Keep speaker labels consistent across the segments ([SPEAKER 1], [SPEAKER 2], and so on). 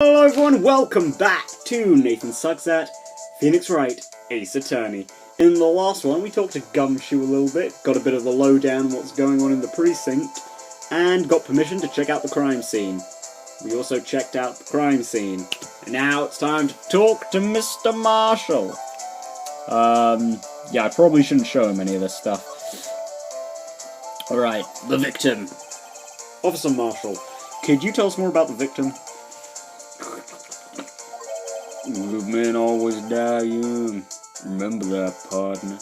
[SPEAKER 1] Hello everyone, welcome back to Nathan Sucks at Phoenix Wright Ace Attorney. In the last one, we talked to Gumshoe a little bit, got a bit of the lowdown on what's going on in the precinct, and got permission to check out the crime scene. We also checked out the crime scene. And now it's time to talk to Mr. Marshall. Yeah, I probably shouldn't show him any of this stuff. Alright, the victim. Officer Marshall, could you tell us more about the victim? Good men always die young. Remember that, partner.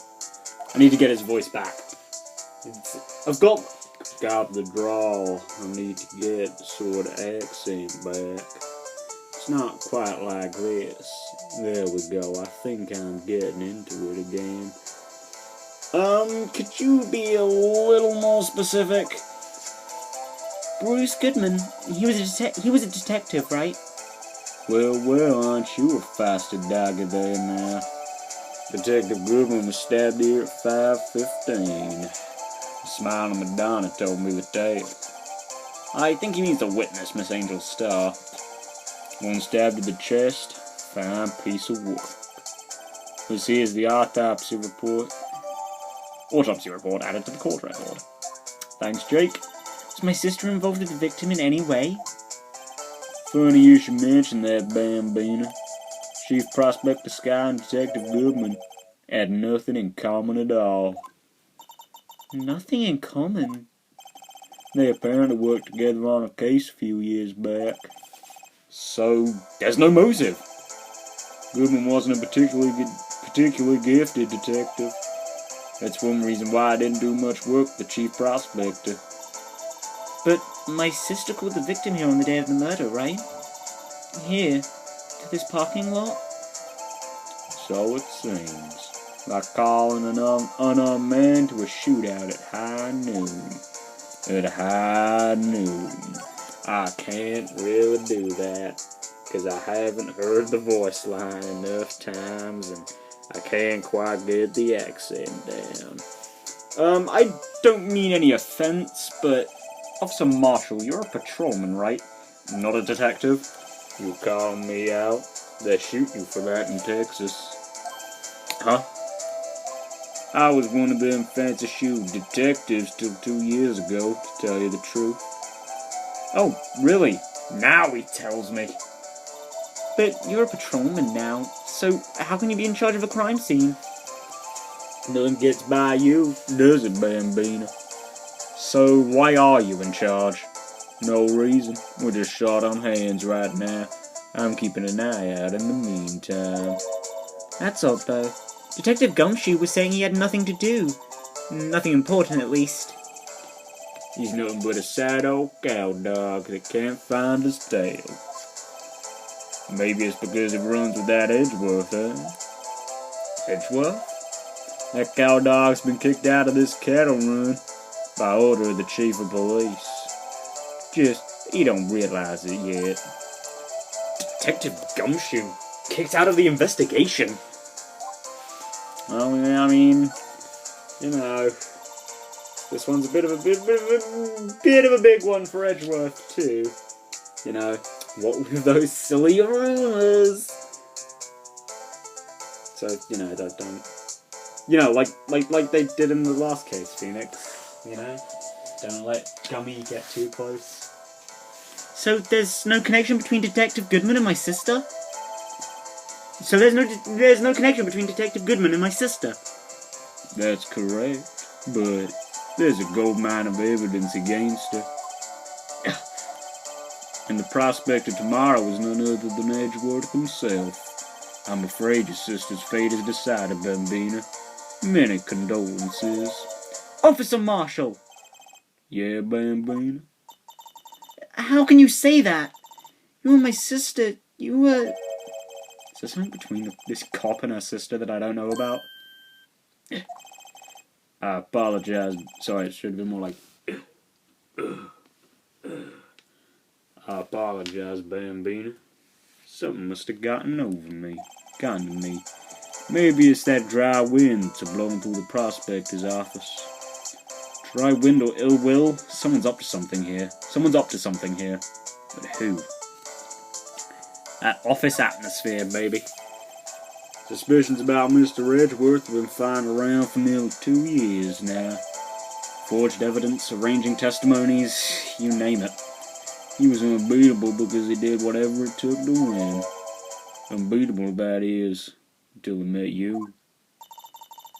[SPEAKER 1] I need to get his voice back. I've got the drawl. I need to get the sort of accent back. It's not quite like this. There we go. I think I'm getting into it again. Could you be a little more specific?
[SPEAKER 2] Bruce Goodman. He was a detective, right?
[SPEAKER 1] Well, aren't you a faster doggy there now? Detective Goodman was stabbed here at 5:15. Smiling Madonna told me the tale. I think he means the witness, Miss Angel Starr. One stabbed to the chest. Fine piece of work. This here's the autopsy report. Autopsy report added to the court record. Thanks, Jake.
[SPEAKER 2] Was my sister involved with the victim in any way?
[SPEAKER 1] Funny you should mention that, Bambina. Chief Prospector Sky and Detective Goodman had nothing in common at all.
[SPEAKER 2] Nothing in common?
[SPEAKER 1] They apparently worked together on a case a few years back. So, there's no motive. Goodman wasn't a particularly gifted detective. That's one reason why I didn't do much work with the Chief Prospector.
[SPEAKER 2] But my sister called the victim here on the day of the murder, right? Here, to this parking lot?
[SPEAKER 1] So it seems. Like calling an unarmed man to a shootout at high noon. At high noon. I can't really do that, because I haven't heard the voice line enough times, and I can't quite get the accent down. I don't mean any offense, but Officer Marshall, you're a patrolman, right? Not a detective? You calling me out? They shoot you for that in Texas. Huh? I was one of them fancy shoe detectives till 2 years ago, to tell you the truth. Oh, really? Now he tells me.
[SPEAKER 2] But you're a patrolman now, so how can you be in charge of a crime scene?
[SPEAKER 1] Nothing gets by you, does it, Bambina? So why are you in charge? No reason. We're just short on hands right now. I'm keeping an eye out in the meantime.
[SPEAKER 2] That's odd, though. Detective Gumshoe was saying he had nothing to do. Nothing important, at least.
[SPEAKER 1] He's nothing but a sad old cow dog that can't find his tail. Maybe it's because it runs with that Edgeworth, huh? Edgeworth? That cow dog's been kicked out of this cattle run by order of the chief of police. Just, he don't realize it yet. Detective Gumshoe kicked out of the investigation. Well, I mean, you know, this one's a bit of a big one for Edgeworth too. You know, what were those silly rumors? So you know, don't. You know, like they did in the last case, Phoenix. You know, don't let Gummy get too close.
[SPEAKER 2] So there's no connection between Detective Goodman and my sister? So there's no connection between Detective Goodman and my sister?
[SPEAKER 1] That's correct, but there's a gold mine of evidence against her. And the prospector tomorrow is none other than Edgeworth himself. I'm afraid your sister's fate is decided, Bambina. Many condolences.
[SPEAKER 2] Officer Marshall!
[SPEAKER 1] Yeah, Bambina?
[SPEAKER 2] How can you say that? You were my sister. You were...
[SPEAKER 1] Is there something between this cop and her sister that I don't know about? I apologize. Sorry, it should have been more like... I apologize, Bambina. Something must have gotten to me. Maybe it's that dry wind that's blowing through the prospector's office. Dry wind or ill will? Someone's up to something here. But who?
[SPEAKER 2] That office atmosphere, baby.
[SPEAKER 1] Suspicions about Mr. Edgeworth have been flying around for nearly 2 years now.
[SPEAKER 2] Forged evidence, arranging testimonies, you name it.
[SPEAKER 1] He was unbeatable because he did whatever it took to win. Unbeatable, that is, until he met you.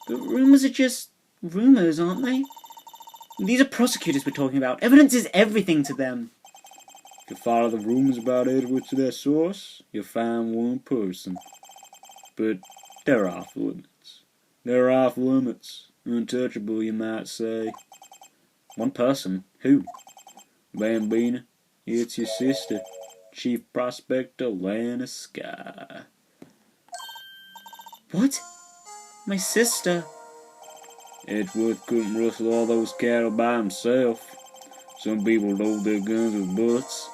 [SPEAKER 2] But rumors are just rumors, aren't they? These are prosecutors we're talking about. Evidence is everything to them.
[SPEAKER 1] If you follow the rumors about Edgeworth to their source, you'll find one person. But they're off limits. They're off limits. Untouchable, you might say.
[SPEAKER 2] One person? Who?
[SPEAKER 1] Bambina. It's your sister, Chief Prospector Lana Sky.
[SPEAKER 2] What? My sister?
[SPEAKER 1] Edgeworth couldn't rustle all those cattle by himself. Some people load their guns with bullets.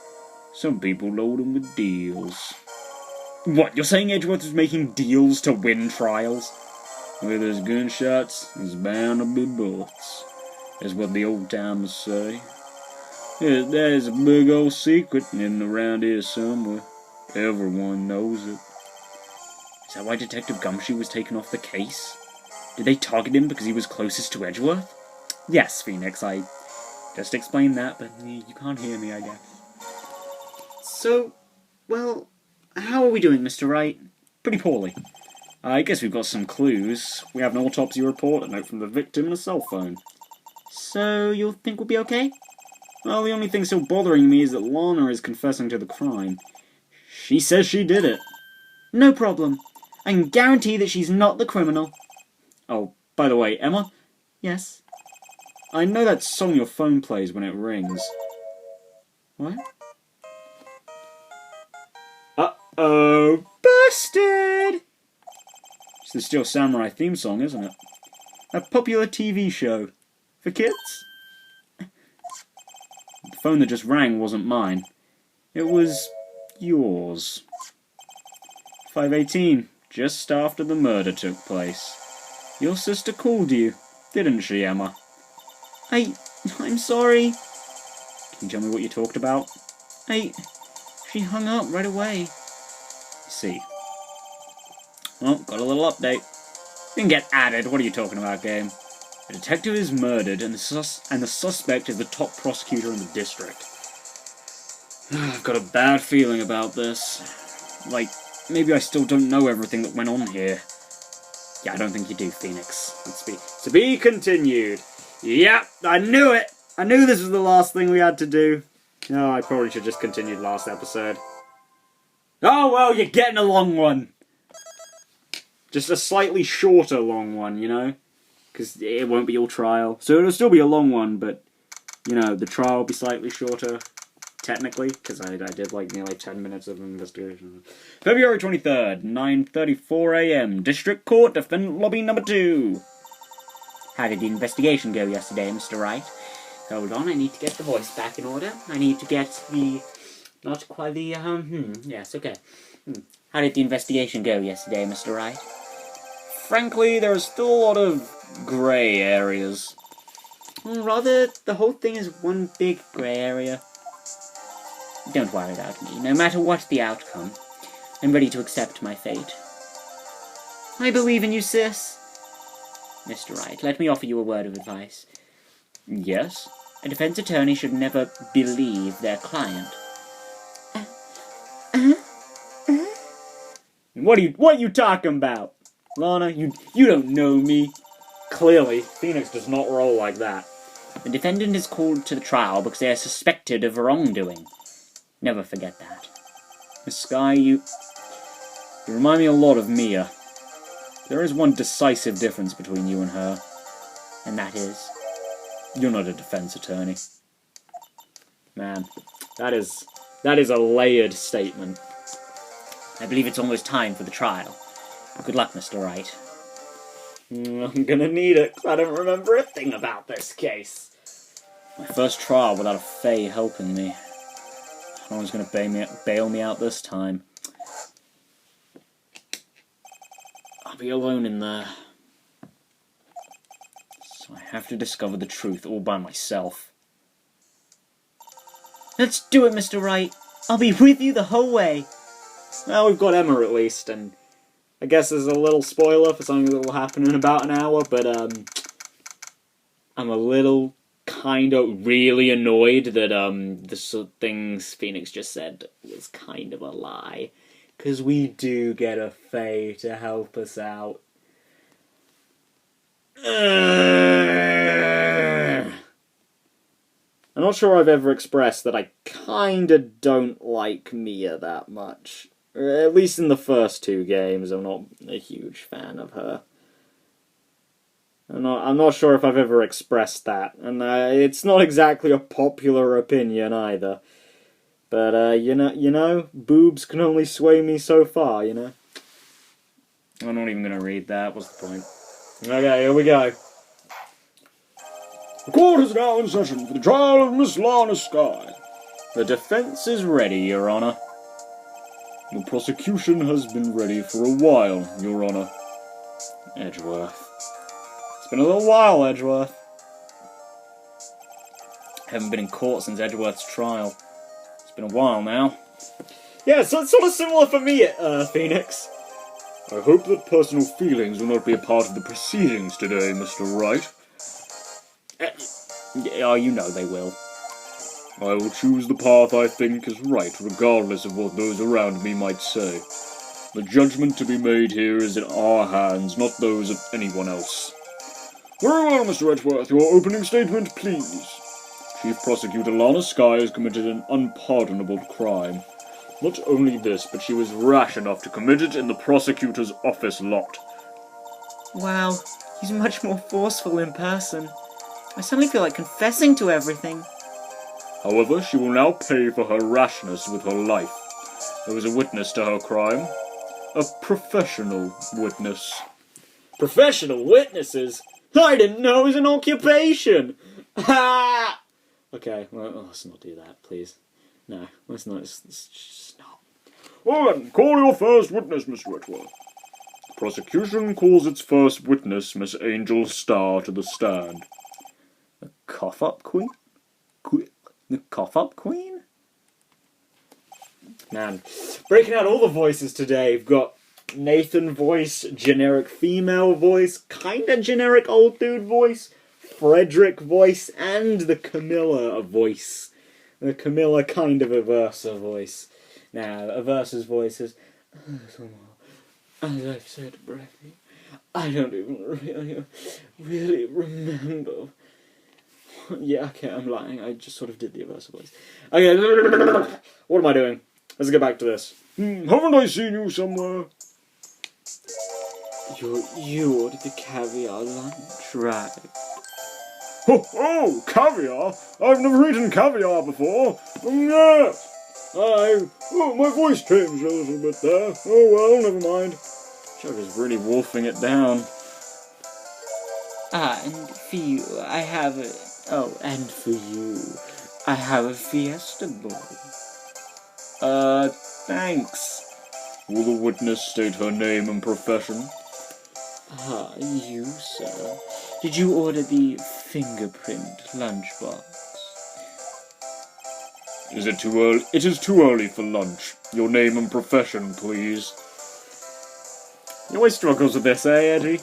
[SPEAKER 1] Some people load them with deals.
[SPEAKER 2] What, you're saying Edgeworth was making deals to win trials?
[SPEAKER 1] Where there's gunshots, there's bound to be bullets. That's what the old timers say. There's a big old secret hidden around here somewhere. Everyone knows it.
[SPEAKER 2] Is that why Detective Gumshoe was taken off the case? Did they target him because he was closest to Edgeworth? Yes, Phoenix, I just explained that, but you can't hear me, I guess. So, well, how are we doing, Mr. Wright?
[SPEAKER 1] Pretty poorly. I guess we've got some clues. We have an autopsy report, a note from the victim, and a cell phone.
[SPEAKER 2] So, you think we'll be okay?
[SPEAKER 1] Well, the only thing still bothering me is that Lana is confessing to the crime. She says she did it.
[SPEAKER 2] No problem. I can guarantee that she's not the criminal.
[SPEAKER 1] Oh, by the way, Emma?
[SPEAKER 2] Yes?
[SPEAKER 1] I know that song your phone plays when it rings.
[SPEAKER 2] What?
[SPEAKER 1] Uh-oh. Busted! It's the Steel Samurai theme song, isn't it? A popular TV show. For kids? The phone that just rang wasn't mine. It was yours. 5:18, just after the murder took place. Your sister called you, didn't she, Emma?
[SPEAKER 2] I'm sorry.
[SPEAKER 1] Can you tell me what you talked about?
[SPEAKER 2] She hung up right away.
[SPEAKER 1] See. Well, got a little update. You can get added. What are you talking about, game? A detective is murdered, and the suspect is the top prosecutor in the district. I've got a bad feeling about this. Like, maybe I still don't know everything that went on here. Yeah, I don't think you do, Phoenix. To be continued. Yep, I knew it! I knew this was the last thing we had to do. No, I probably should just continued last episode. Oh, well, you're getting a long one. Just a slightly shorter long one, you know? Because it won't be your trial. So it'll still be a long one, but, you know, the trial will be slightly shorter, technically, because I did like nearly 10 minutes of investigation. February 23rd, 9:34 AM, District Court, Defendant Lobby number 2.
[SPEAKER 2] How did the investigation go yesterday, Mr. Wright? Hold on, I need to get the voice back in order. I need to get the... Not quite the, yes, okay. How did the investigation go yesterday, Mr. Wright?
[SPEAKER 1] Frankly, there are still a lot of grey areas.
[SPEAKER 2] Rather, the whole thing is one big grey area. Don't worry about me. No matter what the outcome, I'm ready to accept my fate. I believe in you, sis. Mr. Wright, let me offer you a word of advice.
[SPEAKER 1] Yes?
[SPEAKER 2] A defense attorney should never believe their client.
[SPEAKER 1] What are you talking about? Lana, you don't know me. Clearly, Phoenix does not roll like that.
[SPEAKER 2] The defendant is called to the trial because they are suspected of wrongdoing. Never forget that.
[SPEAKER 1] Miss Sky, you remind me a lot of Mia. There is one decisive difference between you and her.
[SPEAKER 2] And that is?
[SPEAKER 1] You're not a defense attorney. Man, that is a layered statement.
[SPEAKER 2] I believe it's almost time for the trial. Good luck, Mr. Wright.
[SPEAKER 1] I'm gonna need it, 'cause I don't remember a thing about this case. My first trial without a Fae helping me. No one's gonna bail me out this time. I'll be alone in there. So I have to discover the truth all by myself.
[SPEAKER 2] Let's do it, Mr. Wright. I'll be with you the whole way.
[SPEAKER 1] Well, we've got Emma at least, and I guess there's a little spoiler for something that will happen in about an hour, but I'm a little kind of really annoyed that the things Phoenix just said was kind of a lie. Because we do get a Fae to help us out. I'm not sure I've ever expressed that I kinda don't like Mia that much. At least in the first 2 games, I'm not a huge fan of her. I'm not sure if I've ever expressed that, and it's not exactly a popular opinion either. But you know, boobs can only sway me so far, you know. I'm not even gonna read that. What's the point? Okay, here we go. The court is now in session for the trial of Miss Lana Skye. The defense is ready, Your Honor. The prosecution has been ready for a while, Your Honor. Edgeworth. It's been a little while, Edgeworth. Haven't been in court since Edgeworth's trial. It's been a while now. Yeah, so it's sort of similar for me, Phoenix. I hope that personal feelings will not be a part of the proceedings today, Mr. Wright. Yeah, you know they will. I will choose the path I think is right, regardless of what those around me might say. The judgment to be made here is in our hands, not those of anyone else. Very well, Mr. Edgeworth, your opening statement, please. Chief Prosecutor Lana Skye has committed an unpardonable crime. Not only this, but she was rash enough to commit it in the prosecutor's office lot.
[SPEAKER 2] Wow, he's much more forceful in person. I suddenly feel like confessing to everything.
[SPEAKER 1] However, she will now pay for her rashness with her life. There was a witness to her crime. A professional witness. Professional witnesses? I didn't know it was an occupation! Ha! Okay, well, let's not do that, please. No, let's not. Let's just not. Well then, call your first witness, Mr. Edgeworth. The prosecution calls its first witness, Miss Angel Starr, to the stand. The cough-up queen? The cough-up queen? Man, breaking out all the voices today. We've got Nathan voice, generic female voice, kinda generic old dude voice, Frederick voice, and the Camilla voice. The Camilla kind of Aversa voice. Now, Aversa's voice is... As I've said briefly, I don't even really remember. Yeah, okay, I'm lying. I just sort of did the Aversa voice. Okay, what am I doing? Let's get back to this. Haven't I seen you somewhere? You ordered the caviar lunch, right? Oh, caviar? I've never eaten caviar before. Yes. My voice changed a little bit there. Oh well, never mind. Chuck is really wolfing it down.
[SPEAKER 2] And for you, I have a... Oh, and for you, I have a Fiesta boy.
[SPEAKER 1] Thanks. Will the witness state her name and profession?
[SPEAKER 2] You, sir. Did you order the fingerprint lunchbox?
[SPEAKER 1] Is it too early? It is too early for lunch. Your name and profession, please. He always struggles with this, eh, Eddie?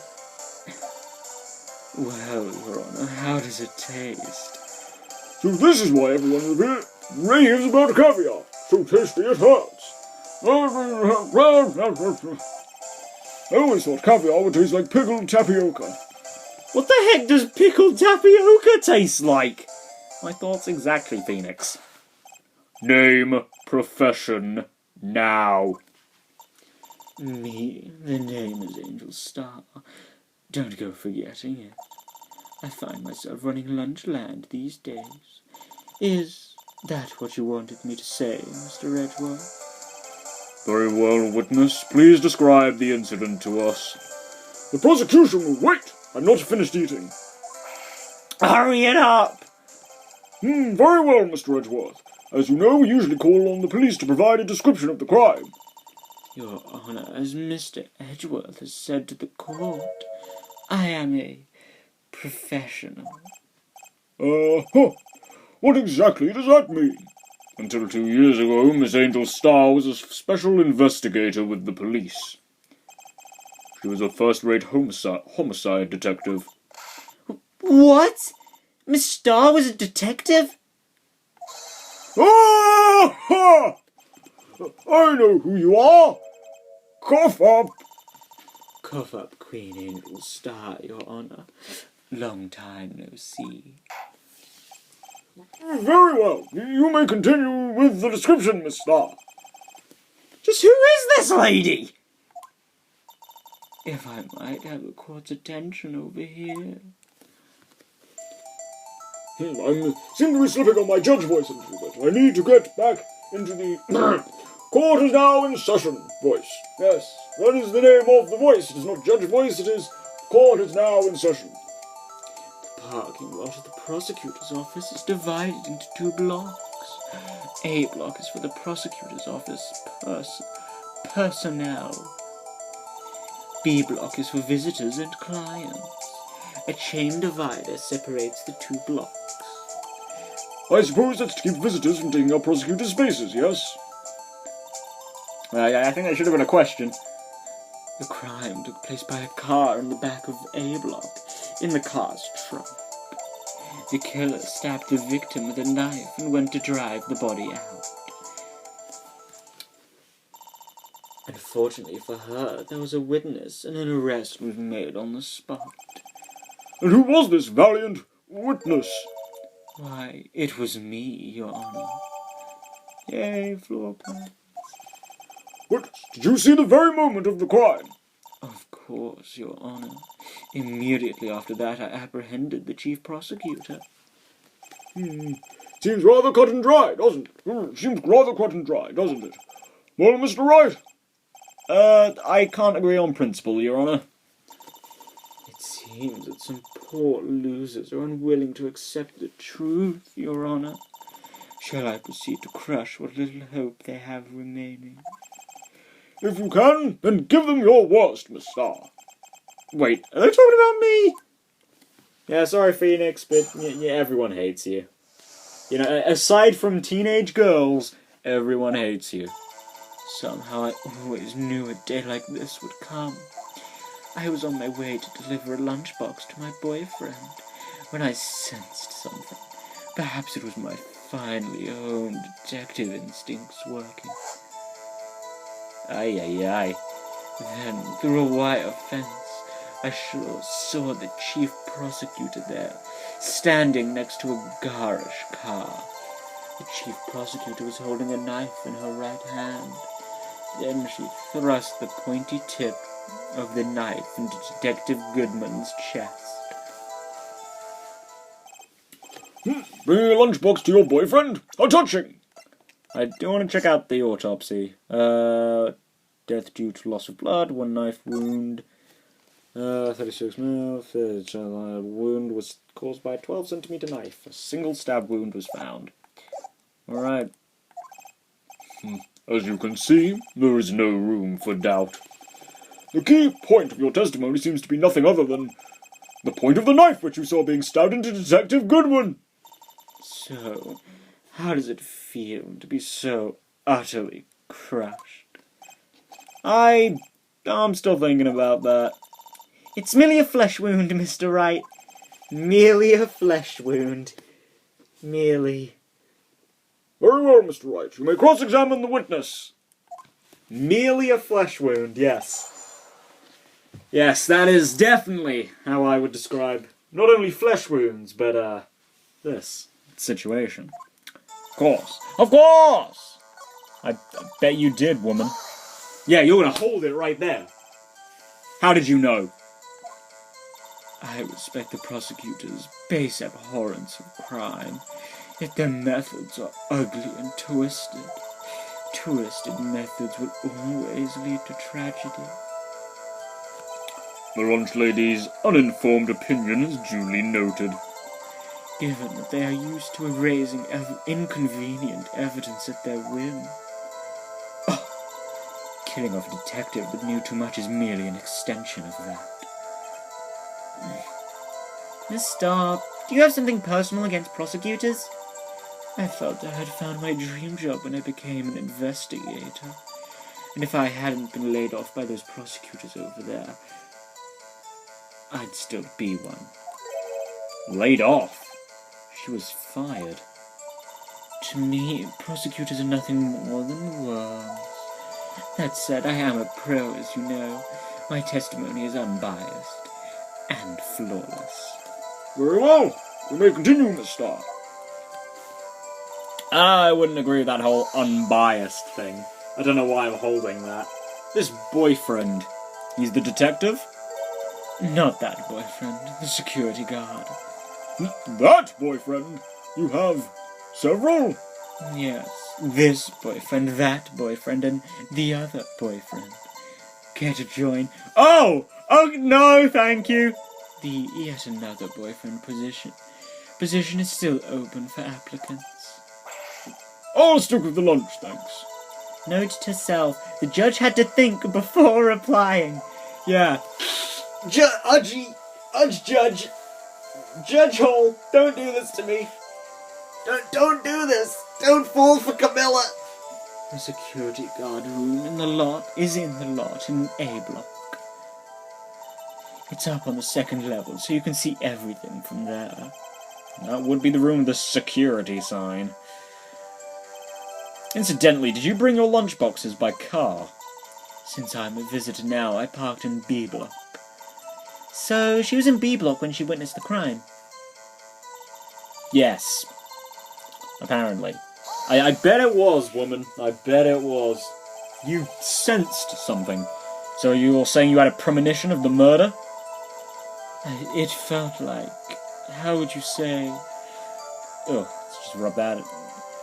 [SPEAKER 2] Well, Your Honor, how does it taste?
[SPEAKER 1] So this is why everyone raves about caviar. So tasty it hurts. I always thought caviar would taste like pickled tapioca.
[SPEAKER 2] What the heck does pickled tapioca taste like? My thoughts exactly, Phoenix.
[SPEAKER 1] Name, profession, now.
[SPEAKER 2] Me, the name is Angel Starr. Don't go forgetting it. I find myself running Lunchland these days. Is that what you wanted me to say, Mr. Edgeworth?
[SPEAKER 1] Very well, witness. Please describe the incident to us. The prosecution will wait. I'm not finished eating.
[SPEAKER 2] Hurry it up!
[SPEAKER 1] Very well, Mr. Edgeworth. As you know, we usually call on the police to provide a description of the crime.
[SPEAKER 2] Your Honor, as Mr. Edgeworth has said to the court, I am a professional.
[SPEAKER 1] What exactly does that mean? Until 2 years ago, Miss Angel Starr was a special investigator with the police. She was a first-rate homicide detective.
[SPEAKER 2] What? Miss Starr was a detective?
[SPEAKER 1] Ah! Ha! I know who you are! Cough up!
[SPEAKER 2] Cough up, Queen Angel Starr, Your Honor. Long time no see.
[SPEAKER 1] Very well. You may continue with the description, Miss Starr.
[SPEAKER 2] Just who is this lady? If I might have the court's attention over here.
[SPEAKER 1] I seem to be slipping on my judge voice a little bit. I need to get back into the court is now in session voice. Yes, that is the name of the voice. It is not judge voice, it is court is now in session.
[SPEAKER 2] The parking lot of the prosecutor's office is divided into 2 blocks. A block is for the prosecutor's office personnel. B block is for visitors and clients. A chain divider separates the 2 blocks.
[SPEAKER 1] I suppose that's to keep visitors from taking up prosecutor's spaces, yes?
[SPEAKER 2] I think that should have been a question. The crime took place by a car in the back of A block, in the car's trunk. The killer stabbed the victim with a knife and went to drive the body out. Unfortunately for her, there was a witness and an arrest was made on the spot.
[SPEAKER 1] And who was this valiant witness?
[SPEAKER 2] Why, it was me, Your Honor. Yay, floor plan.
[SPEAKER 1] What? Did you see the very moment of the crime?
[SPEAKER 2] Of course, Your Honor. Immediately after that, I apprehended the chief prosecutor.
[SPEAKER 1] Seems rather cut and dry, doesn't it? Seems rather cut and dry, doesn't it? Well, Mr. Wright?
[SPEAKER 2] I can't agree on principle, Your Honor. It seems that some poor losers are unwilling to accept the truth, Your Honor. Shall I proceed to crush what little hope they have remaining?
[SPEAKER 1] If you can, then give them your worst, Miss Starr.
[SPEAKER 2] Wait, are they talking about me? Yeah, sorry, Phoenix, but yeah, everyone hates you. You know, aside from teenage girls, everyone hates you. Somehow I always knew a day like this would come. I was on my way to deliver a lunchbox to my boyfriend when I sensed something. Perhaps it was my finely honed detective instincts working. Aye. Then, through a wire fence, I sure saw the chief prosecutor there, standing next to a garish car. The chief prosecutor was holding a knife in her right hand. Then she thrust the pointy tip of the knife into Detective Goodman's chest.
[SPEAKER 1] Bringing a lunchbox to your boyfriend? How touching!
[SPEAKER 2] I do want to check out the autopsy. Death due to loss of blood, 1 knife wound, 36 mil. The wound was caused by a 12-centimeter knife. A single stab wound was found. Alright.
[SPEAKER 1] As you can see, there is no room for doubt. The key point of your testimony seems to be nothing other than the point of the knife which you saw being stabbed into Detective Goodman.
[SPEAKER 2] So, how does it feel to be so utterly crushed? I'm still thinking about that. It's merely a flesh wound, Mr. Wright. Merely a flesh wound. Merely.
[SPEAKER 1] Very well, Mr. Wright. You may cross-examine the witness.
[SPEAKER 2] Merely a flesh wound, yes. Yes, that is definitely how I would describe not only flesh wounds, but, this situation. Of course! I bet you did, woman. Yeah, you're gonna hold it right there. How did you know? I respect the prosecutor's base abhorrence of crime, yet their methods are ugly and twisted. Twisted methods would always lead to tragedy.
[SPEAKER 1] The lunch lady's uninformed opinion is duly noted.
[SPEAKER 2] Given that they are used to erasing inconvenient evidence at their whim. Killing off a detective that knew too much is merely an extension of that. Miss Starr, do you have something personal against prosecutors? I felt I had found my dream job when I became an investigator. And if I hadn't been laid off by those prosecutors over there, I'd still be one.
[SPEAKER 1] Laid off?
[SPEAKER 2] She was fired. To me, prosecutors are nothing more than worms. That said, I am a pro, as you know. My testimony is unbiased and flawless.
[SPEAKER 1] Very well. We may continue, Miss Starr. I wouldn't agree with that whole unbiased thing. I don't know why I'm holding that. This boyfriend, he's the detective?
[SPEAKER 2] Not that boyfriend, the security guard.
[SPEAKER 1] That boyfriend? You have several?
[SPEAKER 2] Yes, this boyfriend, that boyfriend, and the other boyfriend. Care to join?
[SPEAKER 1] Oh! Oh, no, thank you!
[SPEAKER 2] The yet another boyfriend position. Position is still open for applicants.
[SPEAKER 1] I'll stick with the lunch, thanks.
[SPEAKER 2] Note to self, the judge had to think before replying.
[SPEAKER 1] Yeah. Judge Hall, don't do this to me. Don't do this. Don't fall for Camilla.
[SPEAKER 2] The security guard room in the lot is in the lot in A block. It's up on the second level, so you can see everything from there.
[SPEAKER 1] That would be the room with the security sign. Incidentally, did you bring your lunchboxes by car?
[SPEAKER 2] Since I'm a visitor now, I parked in B block. So, she was in B block when she witnessed the crime?
[SPEAKER 1] Yes. Apparently. I bet it was, woman. I bet it was. You sensed something. So you're saying you had a premonition of the murder?
[SPEAKER 2] It felt like... How would you say...
[SPEAKER 1] Oh, let's just rub that...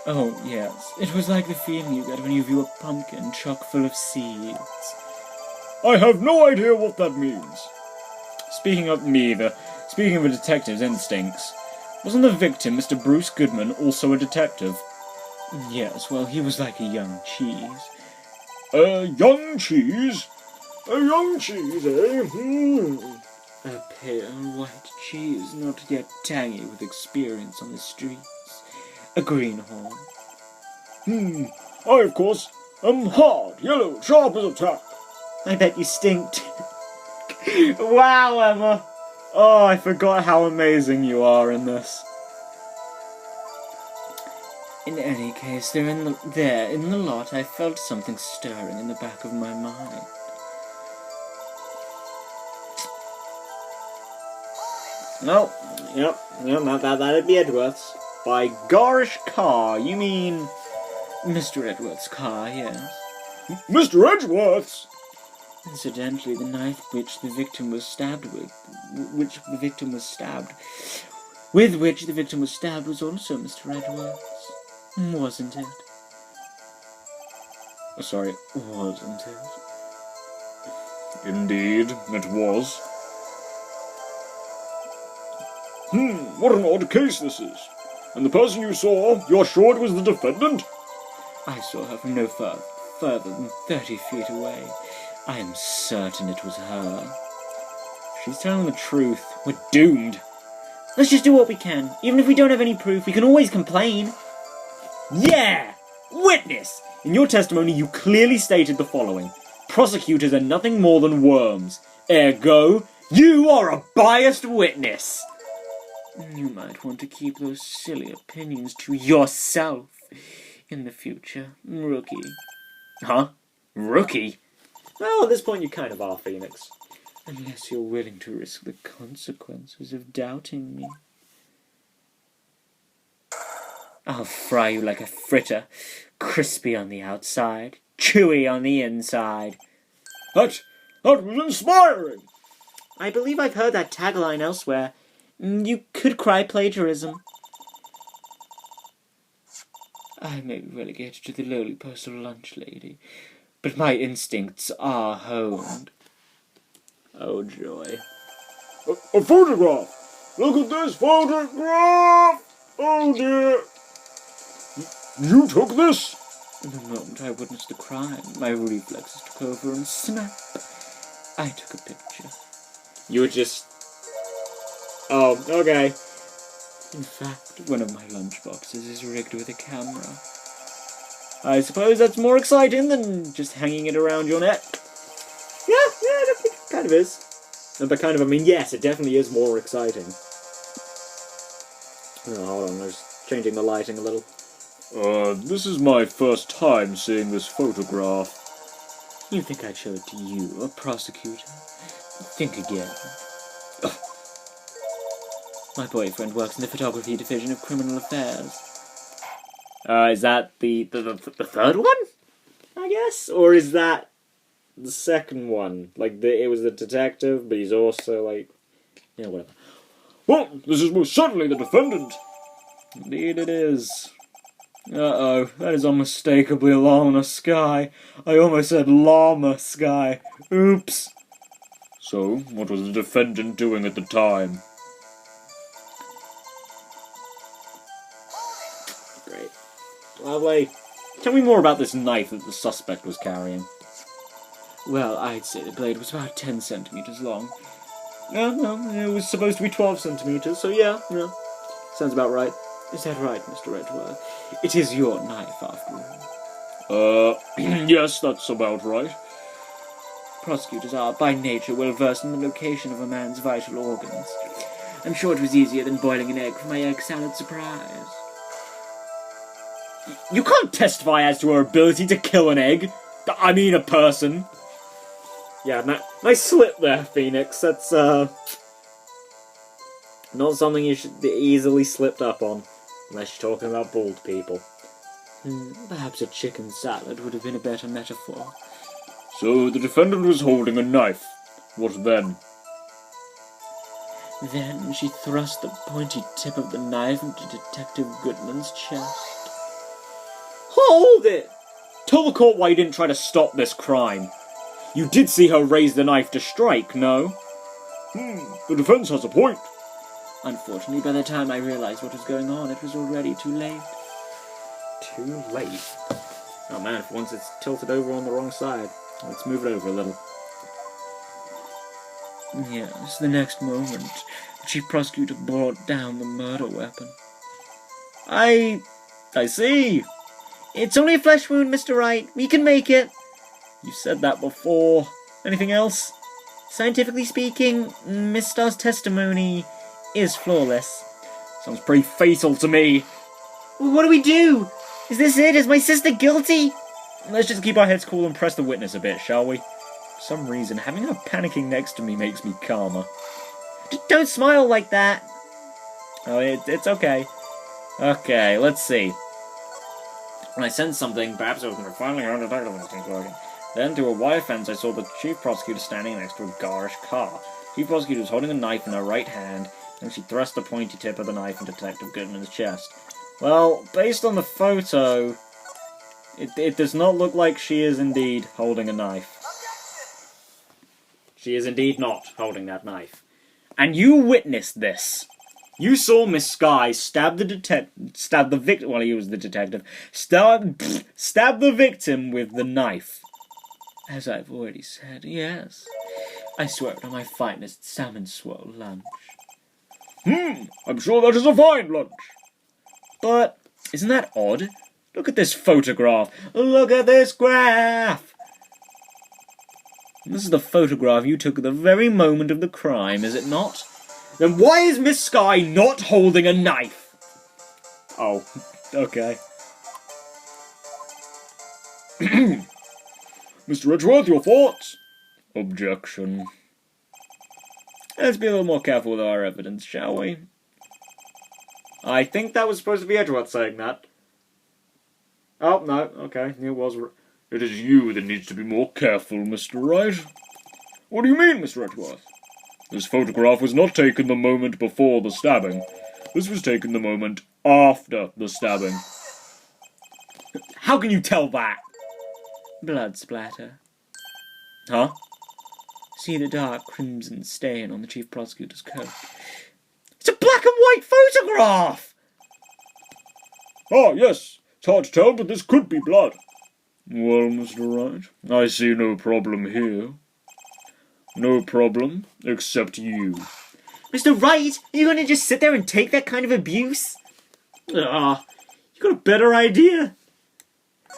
[SPEAKER 2] Oh, yes. It was like the feeling you get when you view a pumpkin chock full of seeds.
[SPEAKER 1] I have no idea what that means. Speaking of a detective's instincts, wasn't the victim, Mr. Bruce Goodman, also a detective?
[SPEAKER 2] Yes, well, he was like a young cheese.
[SPEAKER 1] A young cheese? A young cheese, eh?
[SPEAKER 2] A pale white cheese, not yet tangy with experience on the streets. A greenhorn.
[SPEAKER 1] I, of course, am hard, yellow, sharp as a tack.
[SPEAKER 2] I bet you stinked. Wow, Emma!
[SPEAKER 1] Oh, I forgot how amazing you are in this.
[SPEAKER 2] In any case, there in the lot, I felt something stirring in the back of my mind.
[SPEAKER 1] No, yep, that'd be Edgeworth's. By garish car, you mean...
[SPEAKER 2] Mr. Edgeworth's car, yes.
[SPEAKER 1] Mr. Edgeworth's?
[SPEAKER 2] Incidentally, the knife which the victim was stabbed with, was also Mr. Edgeworth's. Wasn't it?
[SPEAKER 1] Sorry, wasn't it? Indeed, it was. What an odd case this is. And the person you saw, you're sure it was the defendant?
[SPEAKER 2] I saw her from no further than 30 feet away. I am certain it was her.
[SPEAKER 1] She's telling the truth. We're doomed.
[SPEAKER 2] Let's just do what we can. Even if we don't have any proof, we can always complain.
[SPEAKER 1] Yeah! Witness! In your testimony, you clearly stated the following. Prosecutors are nothing more than worms. Ergo, you are a biased witness.
[SPEAKER 2] You might want to keep those silly opinions to yourself in the future, rookie.
[SPEAKER 1] Huh? Rookie? Well, at this point you kind of are, Phoenix.
[SPEAKER 2] Unless you're willing to risk the consequences of doubting me. I'll fry you like a fritter, crispy on the outside, chewy on the inside.
[SPEAKER 1] That was inspiring!
[SPEAKER 2] I believe I've heard that tagline elsewhere. You could cry plagiarism. I may be relegated to the lowly postal lunch lady, but my instincts are honed.
[SPEAKER 1] Oh, joy. A photograph! Look at this photograph! Oh, dear! You took this?
[SPEAKER 2] In the moment I witnessed the crime, my reflexes took over and snap! I took a picture.
[SPEAKER 1] You were just... Oh, okay.
[SPEAKER 2] In fact, one of my lunchboxes is rigged with a camera. I suppose that's more exciting than just hanging it around your neck. Yeah, it kind of is. But kind of, I mean, yes, it definitely is more exciting. Oh, hold on, I was changing the lighting a little.
[SPEAKER 1] This is my first time seeing this photograph.
[SPEAKER 2] You think I'd show it to you, a prosecutor? Think again. Ugh. My boyfriend works in the photography division of criminal affairs. Is that the third one? I guess? Or is that the second one? Like, it was the detective, but he's also, like... Yeah, whatever.
[SPEAKER 1] Well, this is most certainly the defendant.
[SPEAKER 2] Indeed it is. Uh-oh, that is unmistakably Llama Sky. I almost said Llama Sky. Oops.
[SPEAKER 1] So, what was the defendant doing at the time?
[SPEAKER 2] Great. Lovely. Tell me more about this knife that the suspect was carrying. Well, I'd say the blade was about 10 centimeters long. No, it was supposed to be 12 centimeters, so yeah. Sounds about right. Is that right, Mr. Edgeworth? It is your knife, after all.
[SPEAKER 1] Yes, that's about right.
[SPEAKER 2] Prosecutors are, by nature, well versed in the location of a man's vital organs. I'm sure it was easier than boiling an egg for my egg salad surprise. You can't testify as to her ability to kill an egg. I mean a person. Yeah, nice slip there, Phoenix. That's, not something you should be easily slipped up on. Unless you're talking about bald people. Perhaps a chicken salad would have been a better metaphor.
[SPEAKER 1] So, the defendant was holding a knife. What then?
[SPEAKER 2] Then she thrust the pointy tip of the knife into Detective Goodman's chest. Hold it! Tell the court why you didn't try to stop this crime. You did see her raise the knife to strike, no?
[SPEAKER 1] The defense has a point.
[SPEAKER 2] Unfortunately, by the time I realized what was going on, it was already too late. Too late? Oh man, for once it's tilted over on the wrong side. Let's move it over a little. Yes, the next moment, the chief prosecutor brought down the murder weapon. I see. It's only a flesh wound, Mr. Wright. We can make it. You said that before. Anything else? Scientifically speaking, Miss Starr's testimony is flawless.
[SPEAKER 1] Sounds pretty fatal to me.
[SPEAKER 2] Well, what do we do? Is this it? Is my sister guilty? Let's just keep our heads cool and press the witness a bit, shall we? For some reason, having her panicking next to me makes me calmer. Don't smile like that. Oh, it's okay. Okay, let's see. When I sensed something, perhaps it was finally around the title of things working. Then, through a wire fence, I saw the chief prosecutor standing next to a garish car. The chief prosecutor was holding a knife in her right hand, and she thrust the pointy tip of the knife into Detective Goodman's chest. Well, based on the photo, it does not look like she is indeed holding a knife. She is indeed not holding that knife. And you witnessed this. You saw Miss Sky stab the victim. Well, he was the detective. Stab the victim with the knife. As I've already said, yes. I swear it on my finest salmon swirl lunch.
[SPEAKER 1] I'm sure that is a fine lunch.
[SPEAKER 2] But isn't that odd? Look at this photograph. Look at this graph. This is the photograph you took at the very moment of the crime, is it not? Then why is Miss Sky not holding a knife? Oh, okay.
[SPEAKER 1] Mr. Edgeworth, your thoughts?
[SPEAKER 2] Objection. Let's be a little more careful with our evidence, shall we? I think that was supposed to be Edgeworth saying that. Oh, no, okay, it was...
[SPEAKER 1] It is you that needs to be more careful, Mr. Wright. What do you mean, Mr. Edgeworth? This photograph was not taken the moment before the stabbing. This was taken the moment after the stabbing.
[SPEAKER 2] How can you tell that? Blood splatter. Huh? See the dark crimson stain on the chief prosecutor's coat. It's a black and white photograph!
[SPEAKER 1] Ah, yes. It's hard to tell, but this could be blood. Well, Mr. Wright, I see no problem here. No problem, except you.
[SPEAKER 2] Mr. Wright, are you going to just sit there and take that kind of abuse? Ah, you got a better idea.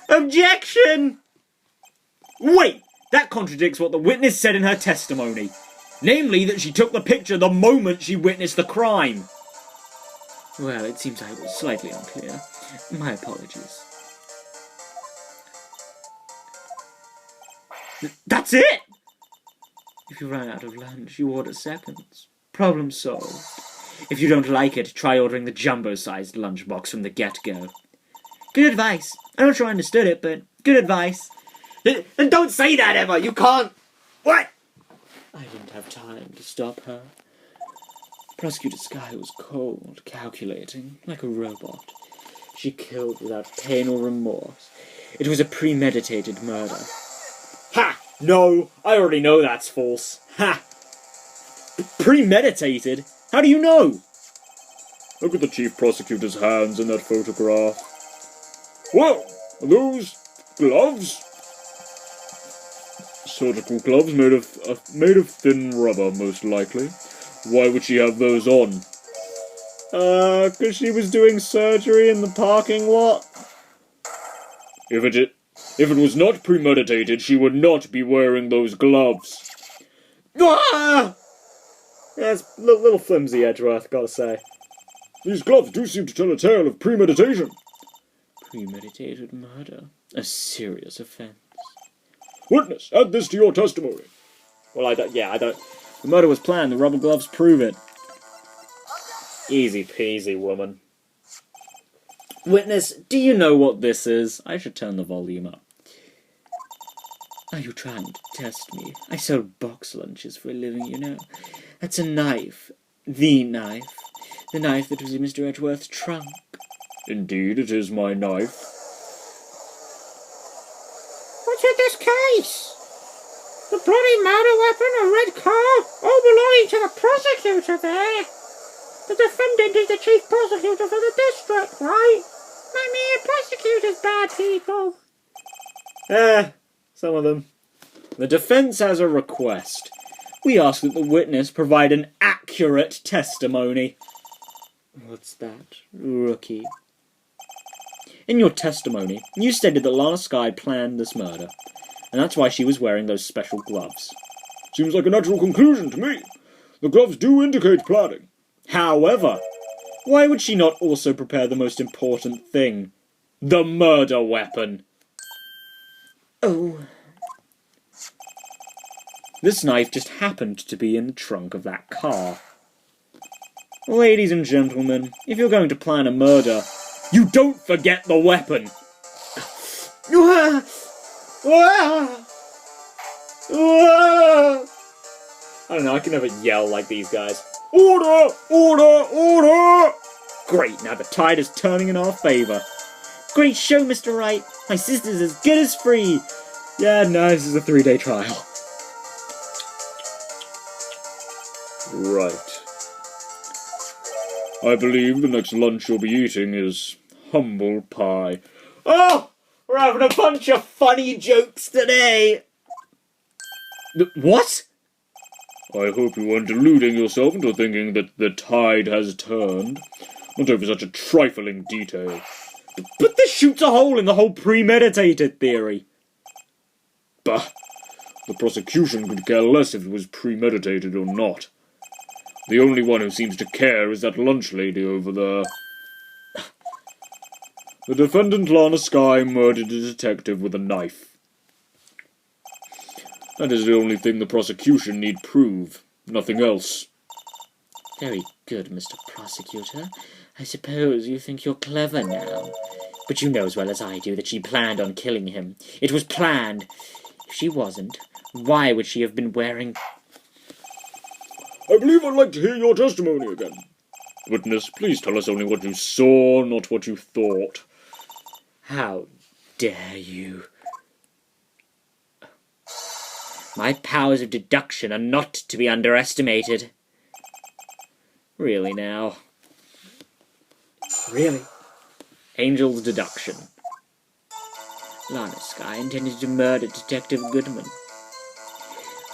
[SPEAKER 2] Objection! Wait, that contradicts what the witness said in her testimony. Namely, that she took the picture the moment she witnessed the crime. Well, it seems I was slightly unclear. My apologies. That's it! If you run out of lunch, you order seconds. Problem solved. If you don't like it, try ordering the jumbo-sized lunchbox from the get-go. Good advice. I'm not sure I understood it, but good advice. And don't say that, Emma! You can't... What? I didn't have time to stop her. Prosecutor Skye was cold, calculating, like a robot. She killed without pain or remorse. It was a premeditated murder. Ha! No, I already know that's false. Ha! Premeditated? How do you know?
[SPEAKER 1] Look at the chief prosecutor's hands in that photograph. Whoa! Are those gloves? Surgical gloves made of thin rubber, most likely. Why would she have those on? 'Cause she was doing surgery in the parking lot. If it was not premeditated, she would not be wearing those gloves.
[SPEAKER 2] Ah! That's a little flimsy, Edgeworth, gotta say.
[SPEAKER 1] These gloves do seem to tell a tale of premeditation.
[SPEAKER 2] Premeditated murder? A serious offence.
[SPEAKER 1] Witness, add this to your testimony.
[SPEAKER 2] Well, I don't... The murder was planned. The rubber gloves prove it. Easy peasy, woman. Witness, do you know what this is? I should turn the volume up. Are you trying to test me? I sell box lunches for a living, you know. That's a knife. The knife. The knife that was in Mr. Edgeworth's trunk.
[SPEAKER 1] Indeed, it is my knife.
[SPEAKER 3] What's in this case? The bloody murder weapon, a red car, all belonging to the prosecutor there. The defendant is the chief prosecutor for the district, right? I mean, prosecutors bad people.
[SPEAKER 2] Some of them. The defence has a request. We ask that the witness provide an accurate testimony. What's that, rookie? In your testimony, you stated that Lana Skye planned this murder, and that's why she was wearing those special gloves.
[SPEAKER 1] Seems like a natural conclusion to me. The gloves do indicate planning.
[SPEAKER 2] However, why would she not also prepare the most important thing? The murder weapon! Oh. This knife just happened to be in the trunk of that car. Ladies and gentlemen, if you're going to plan a murder, you don't forget the weapon! I don't know, I can never yell like these guys.
[SPEAKER 1] Order! Order! Order!
[SPEAKER 2] Great, now the tide is turning in our favour. Great show, Mr. Wright. My sister's as good as free. Yeah, no, this is a 3-day trial.
[SPEAKER 1] Right. I believe the next lunch you'll be eating is humble pie.
[SPEAKER 2] Oh! We're having a bunch of funny jokes today! What?
[SPEAKER 1] I hope you weren't deluding yourself into thinking that the tide has turned. Not over such a trifling detail.
[SPEAKER 2] But this shoots a hole in the whole premeditated theory.
[SPEAKER 1] Bah! The prosecution could care less if it was premeditated or not. The only one who seems to care is that lunch lady over there. The defendant, Lana Skye, murdered a detective with a knife. That is the only thing the prosecution need prove. Nothing else.
[SPEAKER 2] Very good, Mr. Prosecutor. I suppose you think you're clever now. But you know as well as I do that she planned on killing him. It was planned. If she wasn't, why would she have been wearing...
[SPEAKER 1] I believe I'd like to hear your testimony again. Witness, please tell us only what you saw, not what you thought.
[SPEAKER 2] How dare you? My powers of deduction are not to be underestimated. Really now. Really? Angel's deduction. Lana Skye intended to murder Detective Goodman.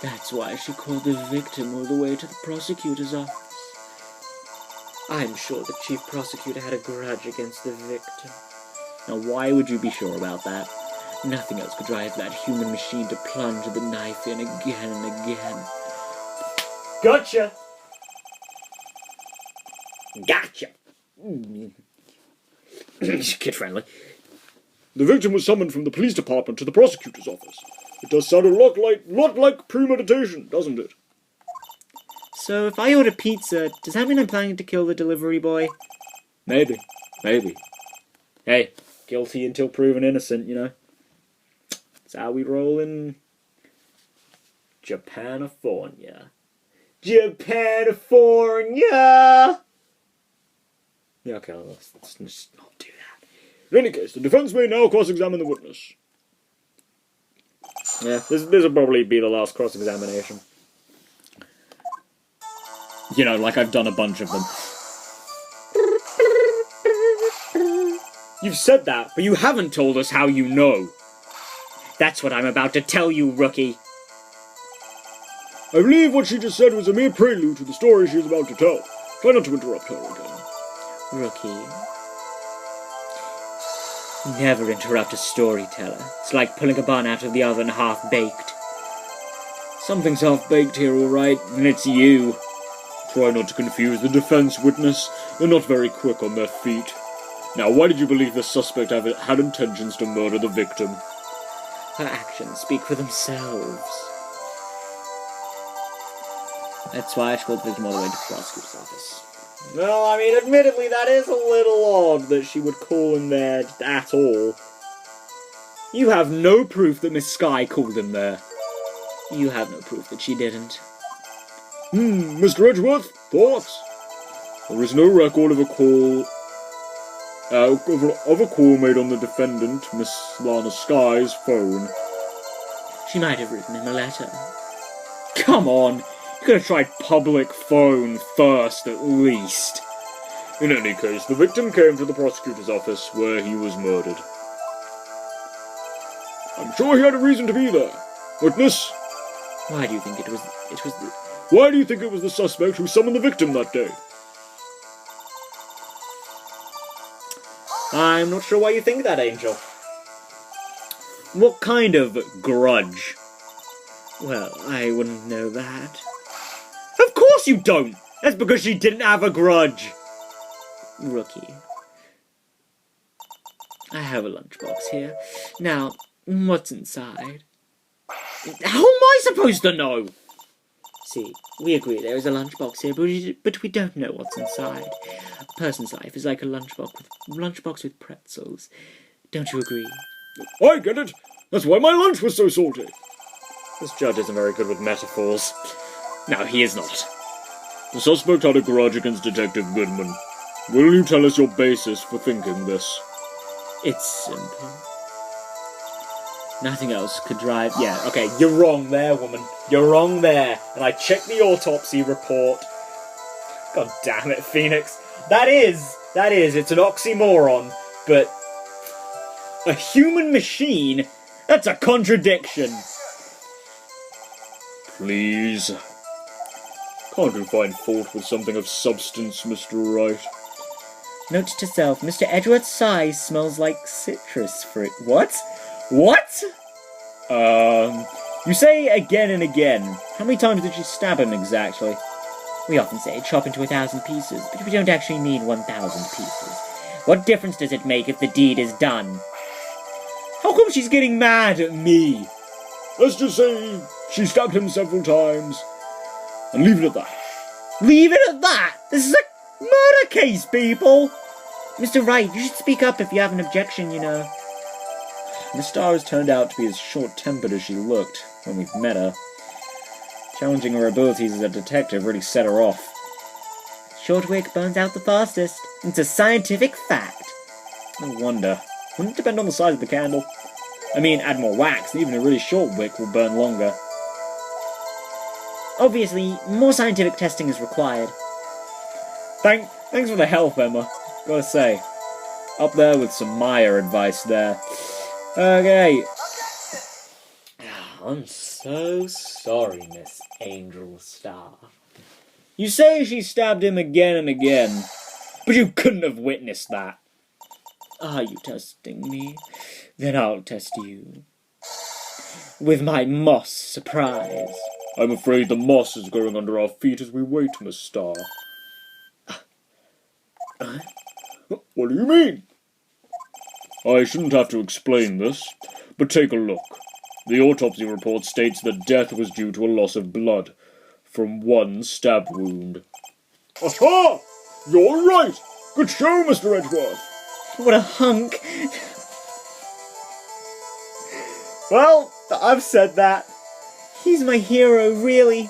[SPEAKER 2] That's why she called the victim all the way to the prosecutor's office. I'm sure the chief prosecutor had a grudge against the victim. Now, why would you be sure about that? Nothing else could drive that human machine to plunge the knife in again and again. Gotcha! Gotcha! Kid-friendly.
[SPEAKER 1] The victim was summoned from the police department to the prosecutor's office. It does sound a lot like premeditation, doesn't it?
[SPEAKER 2] So, if I order pizza, does that mean I'm planning to kill the delivery boy?
[SPEAKER 1] Maybe.
[SPEAKER 2] Hey, guilty until proven innocent, you know? That's how we roll in Japanifornia. Japanifornia! Yeah, okay, let's just not do that.
[SPEAKER 1] In any case, the defense may now cross-examine the witness.
[SPEAKER 2] Yeah, this will probably be the last cross-examination. You know, like I've done a bunch of them. You've said that, but you haven't told us how you know. That's what I'm about to tell you, rookie.
[SPEAKER 1] I believe what she just said was a mere prelude to the story she is about to tell. Try not to interrupt her again.
[SPEAKER 2] Rookie. Never interrupt a storyteller. It's like pulling a bun out of the oven half-baked.
[SPEAKER 1] Something's half-baked here, all right, and it's you. Try not to confuse the defense witness. They're not very quick on their feet. Now, why did you believe the suspect had intentions to murder the victim?
[SPEAKER 2] Her actions speak for themselves. That's why I called the victim all the way to the prosecutor's office. Well, I mean, admittedly, that is a little odd that she would call him there at all. You have no proof that Miss Skye called him there. You have no proof that she didn't.
[SPEAKER 1] Mr. Edgeworth, thoughts? There is no record of a call made on the defendant, Miss Lana Skye's phone.
[SPEAKER 2] She might have written him a letter. Come on! You could have tried public phone first, at least.
[SPEAKER 1] In any case, the victim came to the prosecutor's office, where he was murdered. I'm sure he had a reason to be there. Witness?
[SPEAKER 2] Why do you think it was the...
[SPEAKER 1] Why do you think it was the suspect who summoned the victim that day?
[SPEAKER 2] I'm not sure why you think that, Angel. What kind of grudge? Well, I wouldn't know that. Of course you don't! That's because she didn't have a grudge! Rookie. I have a lunchbox here. Now, what's inside? How am I supposed to know? See, we agree there is a lunchbox here, but we don't know what's inside. A person's life is like a lunchbox with pretzels. Don't you agree?
[SPEAKER 1] I get it! That's why my lunch was so salty!
[SPEAKER 2] This judge isn't very good with metaphors. No, he is not.
[SPEAKER 1] The suspect had a grudge against Detective Goodman. Will you tell us your basis for thinking this?
[SPEAKER 2] It's simple. Nothing else could drive... Yeah, okay, you're wrong there, woman. You're wrong there. And I checked the autopsy report. God damn it, Phoenix. That is, it's an oxymoron, but... a human machine? That's a contradiction.
[SPEAKER 1] Please. Can't you find fault with something of substance, Mr. Wright?
[SPEAKER 2] Note to self, Mr. Edgeworth's size smells like citrus fruit. What? What? You say again and again. How many times did you stab him exactly? We often say chop into 1,000 pieces, but we don't actually mean 1,000 pieces. What difference does it make if the deed is done? How come she's getting mad at me?
[SPEAKER 1] Let's just say she stabbed him several times, and leave it at that.
[SPEAKER 2] Leave it at that? This is a murder case, people! Mr. Wright, you should speak up if you have an objection, you know. Miss Starr has turned out to be as short-tempered as she looked when we've met her. Challenging her abilities as a detective really set her off. Short wick burns out the fastest. It's a scientific fact. No wonder. Wouldn't it depend on the size of the candle? I mean, add more wax, and even a really short wick will burn longer. Obviously, more scientific testing is required. Thanks for the help, Emma. Gotta say. Up there with some Maya advice there. Okay. I'm so sorry, Miss Angel Star. You say she stabbed him again and again, but you couldn't have witnessed that. Are you testing me? Then I'll test you. With my moss surprise.
[SPEAKER 1] I'm afraid the moss is growing under our feet as we wait, Miss Starr. What do you mean? I shouldn't have to explain this, but take a look. The autopsy report states that death was due to a loss of blood from one stab wound. Aha! You're right! Good show, Mr. Edgeworth!
[SPEAKER 2] What a hunk! Well, I've said that. He's my hero, really.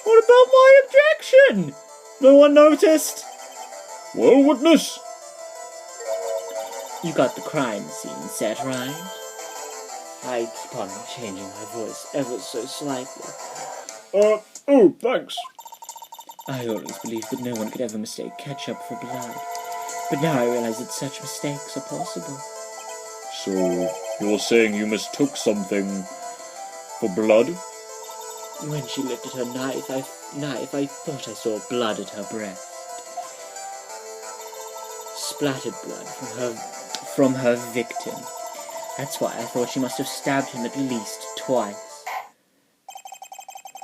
[SPEAKER 2] What about my objection? No one noticed?
[SPEAKER 1] Well, witness.
[SPEAKER 2] You got the crime scene set, right? I keep on changing my voice ever so slightly.
[SPEAKER 1] Oh, thanks.
[SPEAKER 2] I always believed that no one could ever mistake ketchup for blood. But now I realize that such mistakes are possible.
[SPEAKER 1] So, you're saying you mistook something for blood?
[SPEAKER 2] When she lifted her knife, I thought I saw blood at her breast. Splattered blood from her victim. That's why I thought she must have stabbed him at least twice.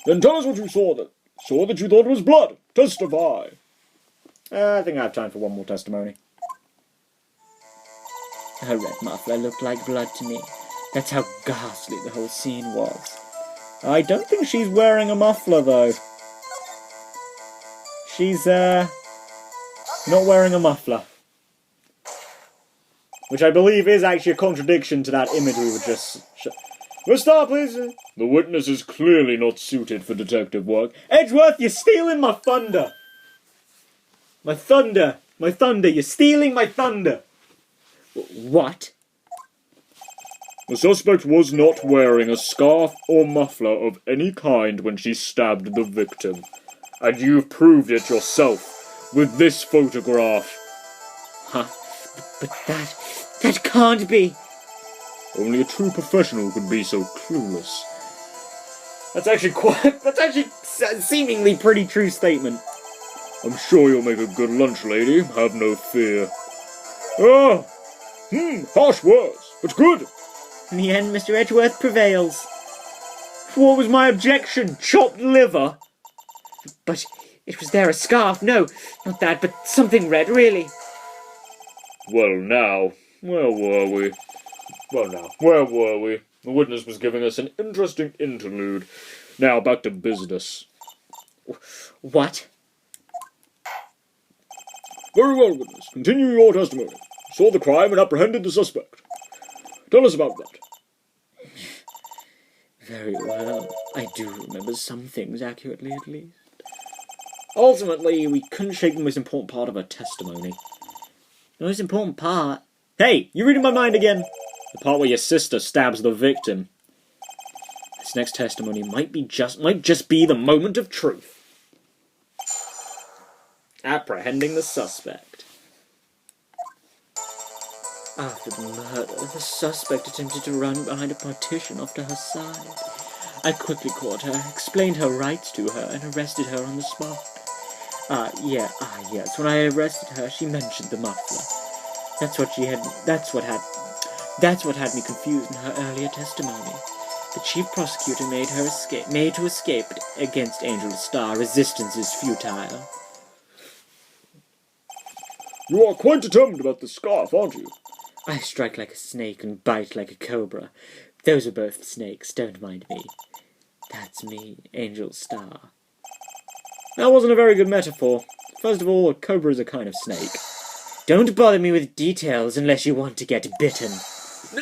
[SPEAKER 1] Then tell us what you saw that you thought was blood. Testify.
[SPEAKER 2] I think I have time for one more testimony. Her red muffler looked like blood to me. That's how ghastly the whole scene was. I don't think she's wearing a muffler, though. She's, not wearing a muffler. Which I believe is actually a contradiction to that image we were just... We'll start, please.
[SPEAKER 1] The witness is clearly not suited for detective work.
[SPEAKER 2] Edgeworth, you're stealing my thunder! My thunder! My thunder! You're stealing my thunder! What?
[SPEAKER 1] The suspect was not wearing a scarf or muffler of any kind when she stabbed the victim. And you've proved it yourself with this photograph.
[SPEAKER 2] Huh? But that can't be.
[SPEAKER 1] Only a true professional could be so clueless.
[SPEAKER 2] That's actually seemingly pretty true statement.
[SPEAKER 1] I'm sure you'll make a good lunch, lady. Have no fear. Ah! Harsh words, but good.
[SPEAKER 2] In the end, Mr. Edgeworth prevails. What was my objection? Chopped liver? But it was there a scarf? No, not that, but something red, really.
[SPEAKER 1] Well, now, where were we? The witness was giving us an interesting interlude. Now, back to business.
[SPEAKER 2] What?
[SPEAKER 1] Very well, witness. Continue your testimony. Saw the crime and apprehended the suspect. Tell us about that.
[SPEAKER 2] Very well. I do remember some things accurately, at least. Ultimately, we couldn't shake the most important part of her testimony. The most important part? Hey, you reading my mind again? The part where your sister stabs the victim. This next testimony might just be the moment of truth. Apprehending the suspect. After the murder, the suspect attempted to run behind a partition off to her side. I quickly caught her, explained her rights to her, and arrested her on the spot. Yes. When I arrested her, she mentioned the muffler. That's what had me confused in her earlier testimony. The chief prosecutor made to escape against Angel Starr. Resistance is futile.
[SPEAKER 1] You are quite determined about the scarf, aren't you?
[SPEAKER 2] I strike like a snake and bite like a cobra. Those are both snakes, don't mind me. That's me, Angel Starr. That wasn't a very good metaphor. First of all, a cobra is a kind of snake. Don't bother me with details unless you want to get bitten.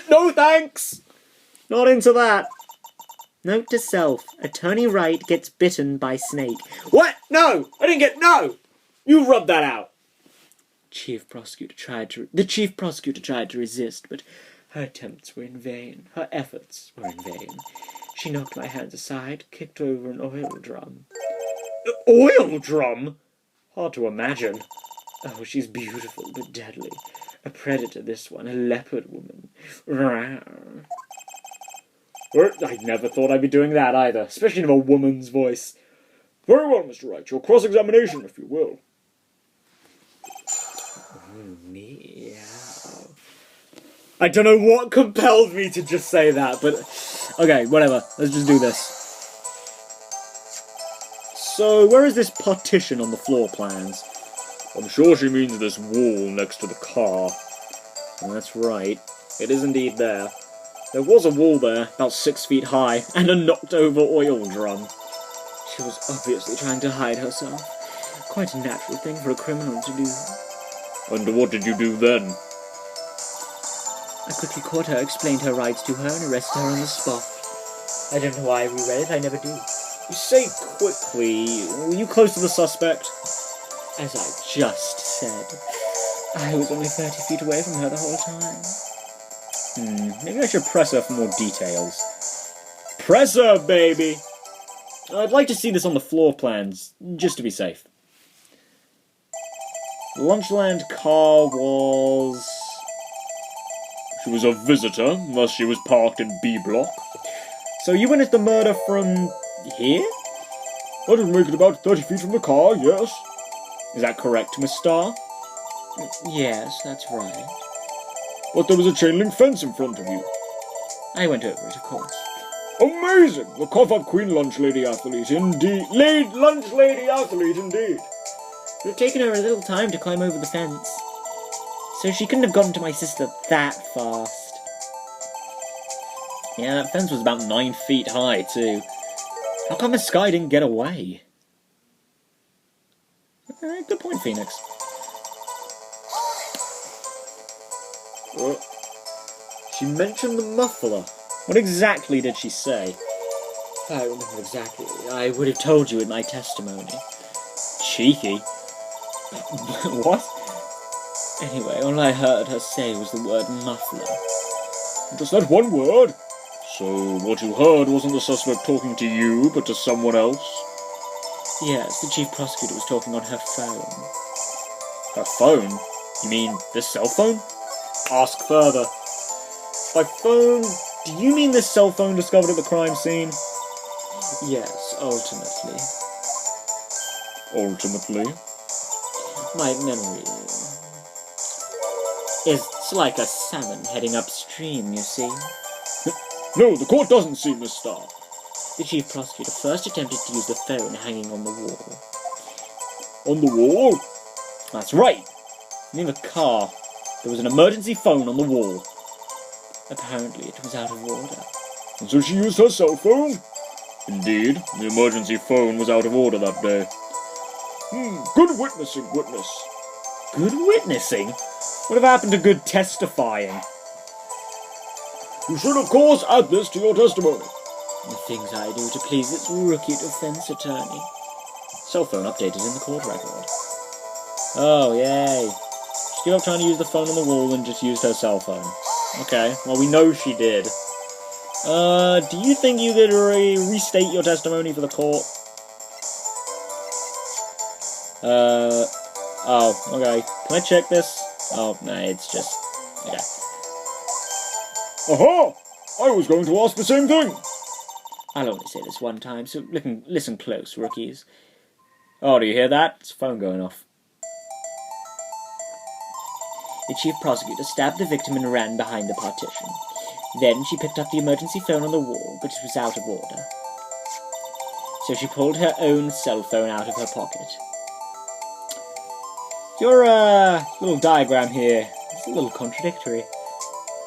[SPEAKER 2] No thanks! Not into that. Note to self, Attorney Wright gets bitten by snake. What? No! I didn't get... No! You rub that out! The chief prosecutor tried to resist, but her attempts were in vain. Her efforts were in vain. She knocked my hands aside, kicked over an oil drum. Oil drum? Hard to imagine. Oh, she's beautiful but deadly. A predator, this one, a leopard woman. I never thought I'd be doing that either, especially in a woman's voice.
[SPEAKER 1] Very well, Mr. Wright. Your cross-examination, if you will.
[SPEAKER 2] Meow. I don't know what compelled me to just say that, but... Okay, whatever. Let's just do this. So, where is this partition on the floor plans?
[SPEAKER 1] I'm sure she means this wall next to the car.
[SPEAKER 2] Well, that's right. It is indeed there. There was a wall there, about 6 feet high, and a knocked-over oil drum. She was obviously trying to hide herself. Quite a natural thing for a criminal to do.
[SPEAKER 1] And what did you do then?
[SPEAKER 2] I quickly caught her, explained her rights to her, and arrested her on the spot. I don't know why I reread it, I never do. You say quickly. Were you close to the suspect? As I just said. I was only 30 feet away from her the whole time. Maybe I should press her for more details. Press her, baby! I'd like to see this on the floor plans, just to be safe. Lunchland car was...
[SPEAKER 1] She was a visitor, thus she was parked in B block.
[SPEAKER 2] So you witnessed the murder from... here?
[SPEAKER 1] I did make it about 30 feet from the car, yes.
[SPEAKER 2] Is that correct, Miss Starr? Yes, that's right.
[SPEAKER 1] But there was a chain link fence in front of you.
[SPEAKER 2] I went over it, of course.
[SPEAKER 1] Amazing! The cough-up queen lunch lady athlete, indeed. Lunch lady athlete, indeed.
[SPEAKER 2] It would have taken her a little time to climb over the fence. So she couldn't have gotten to my sister that fast. Yeah, that fence was about 9 feet high, too. How come Miss Sky didn't get away? Good point, Phoenix. She mentioned the muffler. What exactly did she say? If I remember exactly, I would have told you in my testimony. Cheeky. What? Anyway, all I heard her say was the word muffler.
[SPEAKER 1] Just that one word? So, what you heard wasn't the suspect talking to you, but to someone else?
[SPEAKER 2] Yes, the chief prosecutor was talking on her phone.
[SPEAKER 1] Her phone? You mean this cell phone?
[SPEAKER 2] Ask further. By phone, do you mean this cell phone discovered at the crime scene? Yes, ultimately.
[SPEAKER 1] Ultimately?
[SPEAKER 2] My memory is like a salmon heading upstream, you see.
[SPEAKER 1] No, the court doesn't see, Miss Starr.
[SPEAKER 2] The chief prosecutor first attempted to use the phone hanging on the wall.
[SPEAKER 1] On the wall?
[SPEAKER 2] That's right. Near the car, there was an emergency phone on the wall. Apparently it was out of order.
[SPEAKER 1] And so she used her cell phone? Indeed, the emergency phone was out of order that day. Good witnessing, witness.
[SPEAKER 2] Good witnessing? What have happened to good testifying?
[SPEAKER 1] You should, of course, add this to your testimony.
[SPEAKER 2] The things I do to please this rookie defense attorney. Cell phone updated in the court record. Oh, yay. She gave up trying to use the phone on the wall and just used her cell phone. Okay, well, we know she did. Do you think you could restate your testimony for the court? Oh, okay. Can I check this? Oh, no, it's just... okay.
[SPEAKER 1] Aha! I was going to ask the same thing.
[SPEAKER 2] I'll only say this one time, so listen close, rookies. Oh, do you hear that? It's a phone going off. The chief prosecutor stabbed the victim and ran behind the partition. Then she picked up the emergency phone on the wall, but it was out of order. So she pulled her own cell phone out of her pocket. Your, little diagram here is a little contradictory.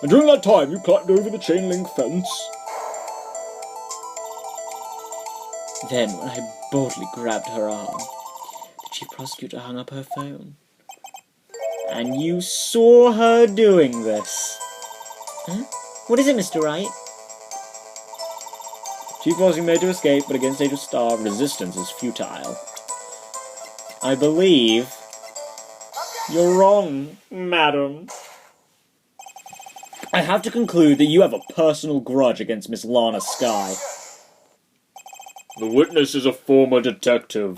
[SPEAKER 1] And during that time, you climbed over the chain link fence?
[SPEAKER 2] Then, when I boldly grabbed her arm, the chief prosecutor hung up her phone. And you saw her doing this. Huh? What is it, Mr. Wright? Chief prosecutor made to escape, but against Agent Starr, resistance is futile. I believe you're wrong, madam. I have to conclude that you have a personal grudge against Miss Lana Skye.
[SPEAKER 1] The witness is a former detective.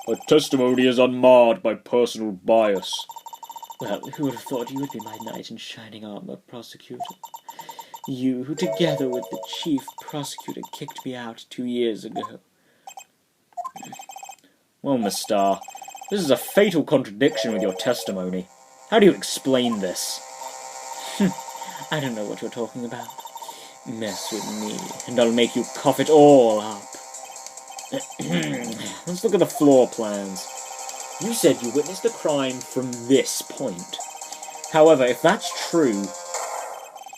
[SPEAKER 1] Her testimony is unmarred by personal bias.
[SPEAKER 2] Well, who would have thought you would be my knight in shining armor, prosecutor? You, who together with the chief prosecutor kicked me out 2 years ago. Well, Miss Starr, this is a fatal contradiction with your testimony. How do you explain this? I don't know what you're talking about. Mess with me, and I'll make you cough it all up. Let's look at the floor plans. You said you witnessed the crime from this point. However, if that's true,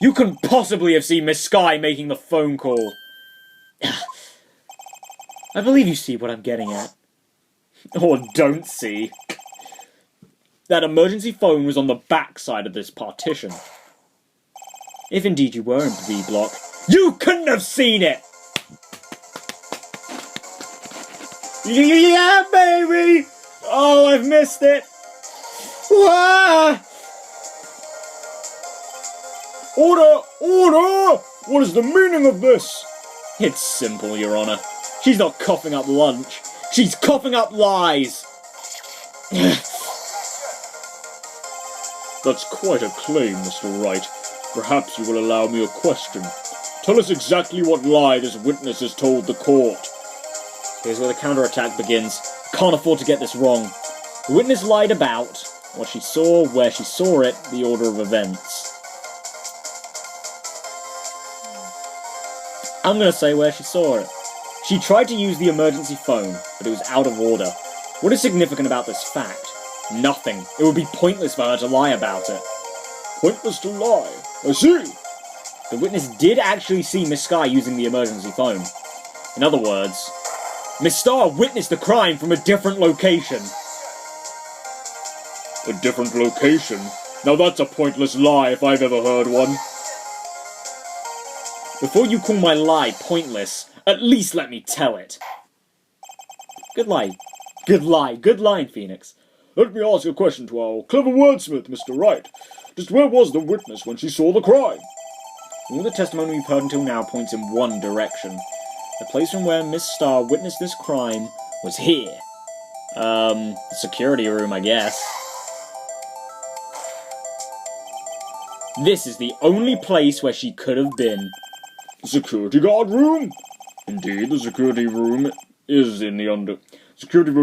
[SPEAKER 2] you couldn't possibly have seen Miss Skye making the phone call. I believe you see what I'm getting at. Or don't see. That emergency phone was on the back side of this partition. If indeed you were in B block, you couldn't have seen it! Yeah, baby! Oh, I've missed it! Ah!
[SPEAKER 1] Order! Order! What is the meaning of this?
[SPEAKER 2] It's simple, Your Honor. She's not coughing up lunch. She's coughing up lies!
[SPEAKER 1] That's quite a claim, Mr. Wright. Perhaps you will allow me a question. Tell us exactly what lie this witness has told the court.
[SPEAKER 2] Here's where the counterattack begins. Can't afford to get this wrong. The witness lied about what she saw, where she saw it, the order of events. I'm gonna say where she saw it. She tried to use the emergency phone, but it was out of order. What is significant about this fact? Nothing. It would be pointless for her to lie about it.
[SPEAKER 1] Pointless to lie. I see.
[SPEAKER 2] The witness did actually see Miss Skye using the emergency phone. In other words, Miss Starr witnessed the crime from a different location.
[SPEAKER 1] A different location? Now that's a pointless lie if I've ever heard one.
[SPEAKER 2] Before you call my lie pointless, at least let me tell it. Good lie. Good lie. Good line, Phoenix.
[SPEAKER 1] Let me ask a question to our clever wordsmith, Mr. Wright. Just where was the witness when she saw the crime?
[SPEAKER 2] All the testimony we've heard until now points in one direction. The place from where Miss Starr witnessed this crime was here. The security room, I guess. This is the only place where she could have been.
[SPEAKER 1] The security guard room? Indeed, the security room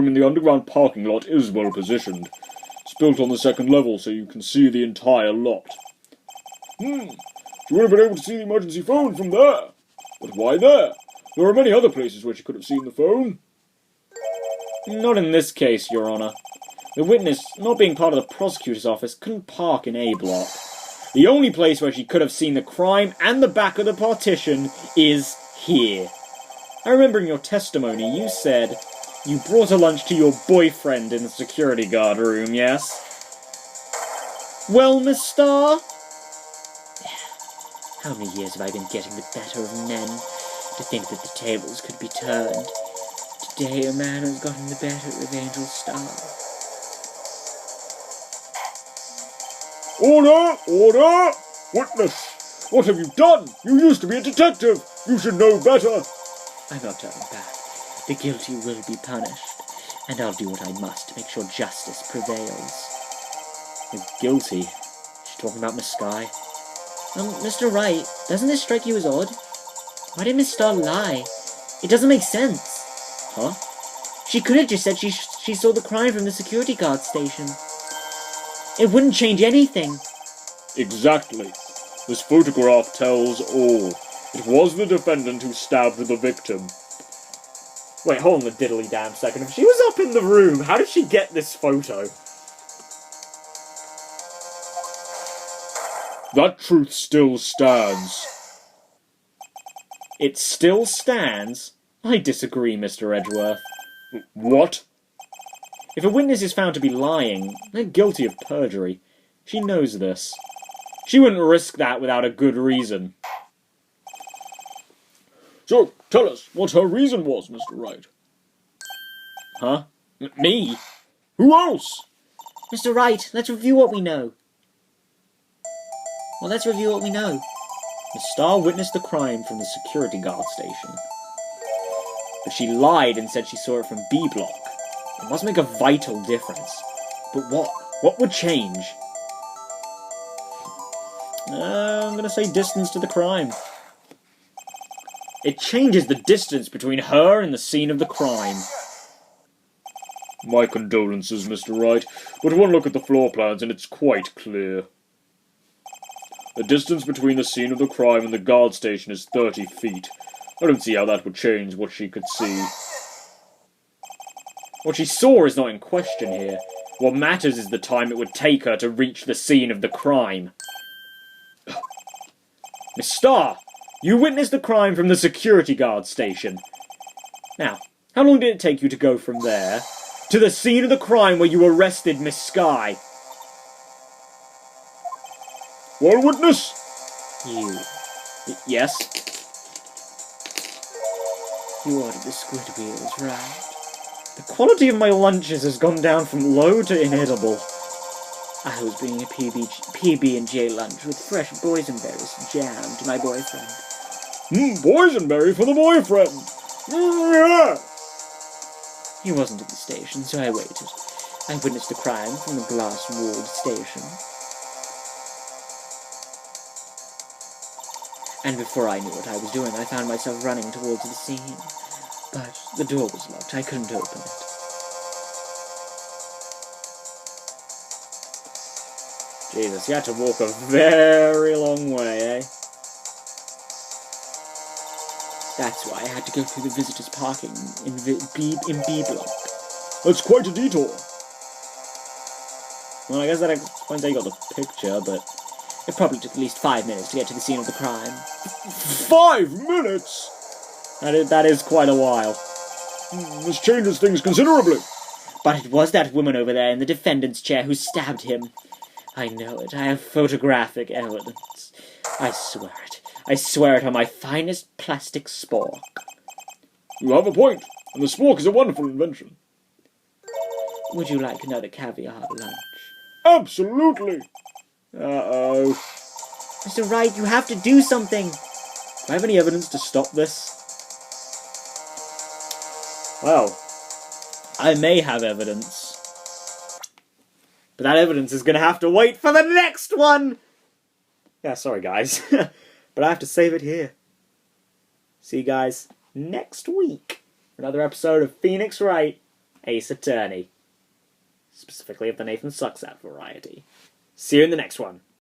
[SPEAKER 1] in the underground parking lot is well positioned. It's built on the second level, so you can see the entire lot. She would have been able to see the emergency phone from there. But why there? There are many other places where she could have seen the phone.
[SPEAKER 2] Not in this case, Your Honor. The witness, not being part of the prosecutor's office, couldn't park in A block. The only place where she could have seen the crime and the back of the partition is here. I remember in your testimony you said you brought a lunch to your boyfriend in the security guard room, yes? Well, Miss Starr? How many years have I been getting the better of men? To think that the tables could be turned. Today a man has gotten the better of Angel Starr.
[SPEAKER 1] Order! Order! Witness! What have you done? You used to be a detective! You should know better!
[SPEAKER 2] I'm not turning back. The guilty will be punished, and I'll do what I must to make sure justice prevails. The guilty? She's talking about Miss Skye. Mr. Wright, doesn't this strike you as odd? Why did Miss Starr lie? It doesn't make sense. Huh? She could have just said she saw the crime from the security guard station. It wouldn't change anything.
[SPEAKER 1] Exactly. This photograph tells all. It was the defendant who stabbed the victim.
[SPEAKER 2] Wait, hold on a diddly damn second. If she was up in the room, how did she get this photo?
[SPEAKER 1] That truth still stands.
[SPEAKER 2] It still stands? I disagree, Mr. Edgeworth.
[SPEAKER 1] What?
[SPEAKER 2] If a witness is found to be lying, they're guilty of perjury. She knows this. She wouldn't risk that without a good reason.
[SPEAKER 1] So, tell us what her reason was, Mr. Wright.
[SPEAKER 2] Huh? Me?
[SPEAKER 1] Who else?
[SPEAKER 3] Mr. Wright, let's review what we know. Well, let's review what we know.
[SPEAKER 2] Miss Starr witnessed the crime from the security guard station. But she lied and said she saw it from B block. It must make a vital difference. But what? What would change? I'm gonna say distance to the crime. It changes the distance between her and the scene of the crime.
[SPEAKER 1] My condolences, Mr. Wright, but one look at the floor plans and it's quite clear. The distance between the scene of the crime and the guard station is 30 feet. I don't see how that would change what she could see.
[SPEAKER 2] What she saw is not in question here. What matters is the time it would take her to reach the scene of the crime. Miss Starr, you witnessed the crime from the security guard station. Now, how long did it take you to go from there to the scene of the crime where you arrested Miss Skye?
[SPEAKER 1] One witness?
[SPEAKER 2] You. Yes?
[SPEAKER 3] You ordered the squid wheels, right?
[SPEAKER 2] The quality of my lunches has gone down from low to inedible.
[SPEAKER 3] I was bringing a PB&J lunch with fresh boysenberries jam to my boyfriend.
[SPEAKER 1] Boysenberry for the boyfriend! Yeah.
[SPEAKER 3] He wasn't at the station, so I waited. I witnessed the crime from the glass-walled station. And before I knew what I was doing, I found myself running towards the scene. But the door was locked. I couldn't open it.
[SPEAKER 2] Jesus, you had to walk a very long way, eh?
[SPEAKER 3] That's why I had to go through the visitors' parking in B block.
[SPEAKER 1] That's quite a detour.
[SPEAKER 2] Well, I guess that explains how you got the picture, but
[SPEAKER 3] It probably took at least 5 minutes to get to the scene of the crime.
[SPEAKER 1] 5 minutes?
[SPEAKER 2] that is quite a while.
[SPEAKER 1] This changes things considerably.
[SPEAKER 3] But it was that woman over there in the defendant's chair who stabbed him. I know it. I have photographic evidence. I swear it. I swear it on my finest plastic spork.
[SPEAKER 1] You have a point, and the spork is a wonderful invention.
[SPEAKER 3] Would you like another caviar lunch?
[SPEAKER 1] Absolutely.
[SPEAKER 2] Uh-oh.
[SPEAKER 3] Mr. Wright, you have to do something.
[SPEAKER 2] Do I have any evidence to stop this? Well, I may have evidence. But that evidence is going to have to wait for the next one! Yeah, sorry guys. But I have to save it here. See you guys next week for another episode of Phoenix Wright Ace Attorney. Specifically of the Nathan Sucks At variety. See you in the next one.